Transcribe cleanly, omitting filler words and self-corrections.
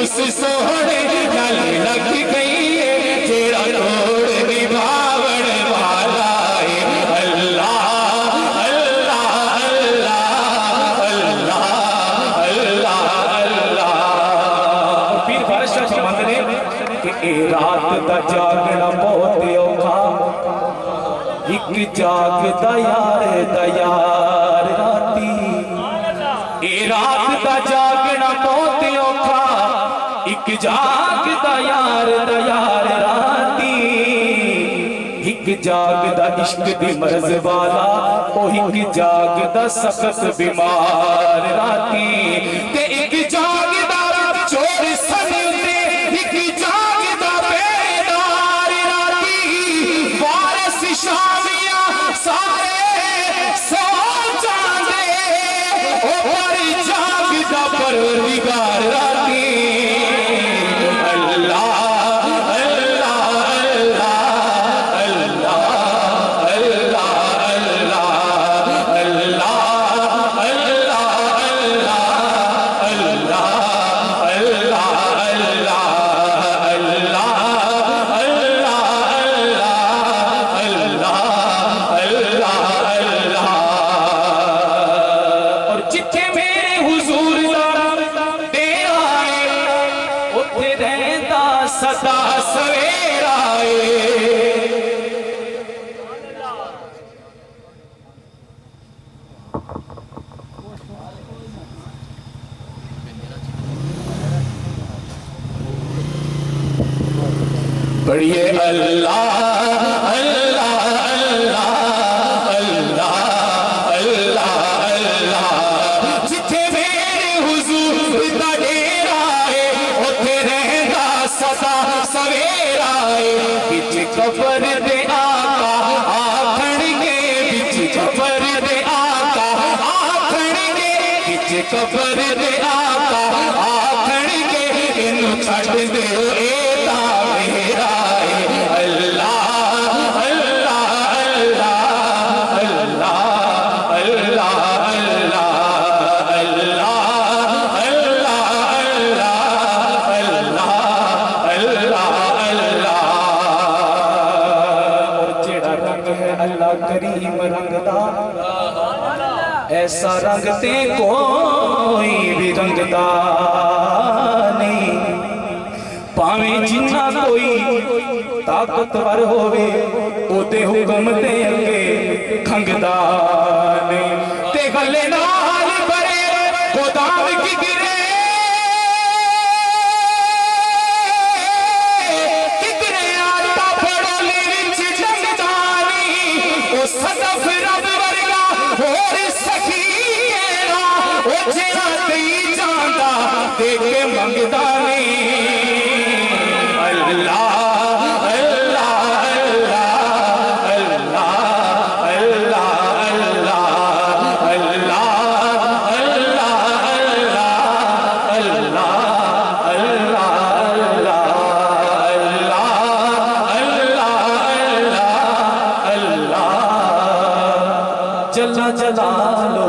उस सोहने नाल लग गई है जेड़ा तोड़ निभावण वाला है। अल्लाह अल्लाह अल्लाह अल्लाह अल्लाह। पीर बादशाह फरमाते ने कि ए रात दा जागना बहुत औखा, एक जागदा यार राती। ए रात दा जागना बहुत औखा, एक जागदा यार राती। एक जागदा इश्क दी मर्ज वाला, ओ एक जागदा सख्त बीमार राती। ते एक जागदा चोर सनी उते, एक जागदा बेदार राती। वारस शामिया सारे सो जांदे, ओ पर जागदा परवरदिगार राती। सदा सवेरा पढ़िए अल्लाह अल्लाह अल्लाह अल्लाह अल्लाह अल्लाह। जिथे मेरे हुजूर दा डेरा है उथे रहंदा सदा सवेरा है। बिच कबर दे आका आखणगे, बिच कबर दे आका आखणगे, बिच कबर दे आका आखणगे, इनु छड्ड दे ए मेरा है। अल्लाह अल्लाह अल्लाह अल्लाह अल्लाह अल्लाह अल्लाह अल्लाह अल्लाह अल्लाह। और जेड़ा रंग है अल्लाह करीम रंग दा, ऐसा रंग ते कोई भी रंगदा नहीं। भावें जिन्ना कोई ताकतवर होवे, ओदे हुक्म ते अगे खंगदा नहीं। ते गले नाल भरे गोदाम की गिरे, कितने आटा पड़ोले विच जंगदानी। ओ सदफ रब वर्गा होर सखी केड़ा, ओ जेड़ा देई जांदा दे के मंगदा नहीं। जला जला लो